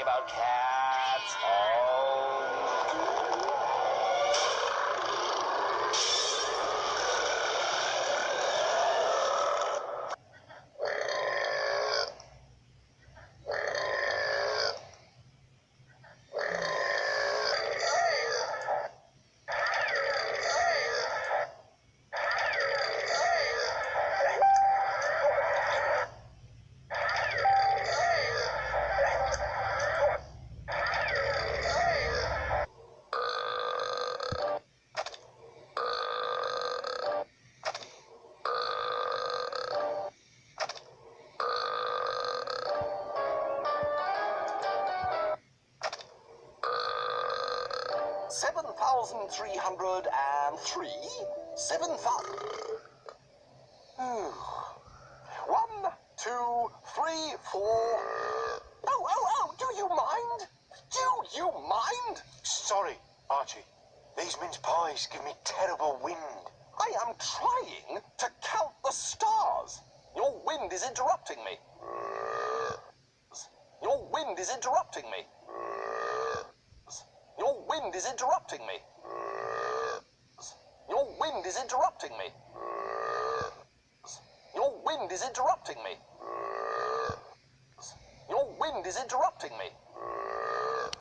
about cats. Oh. 7,303. 7,000. 1, 2, 3, 4. Oh, do you mind? Do you mind? Sorry, Archie. These mince pies give me terrible wind. I am trying to count the stars. Your wind is interrupting me. Your wind is interrupting me. Your wind is interrupting me. Your wind is interrupting me. Your wind is interrupting me. Your wind is interrupting me.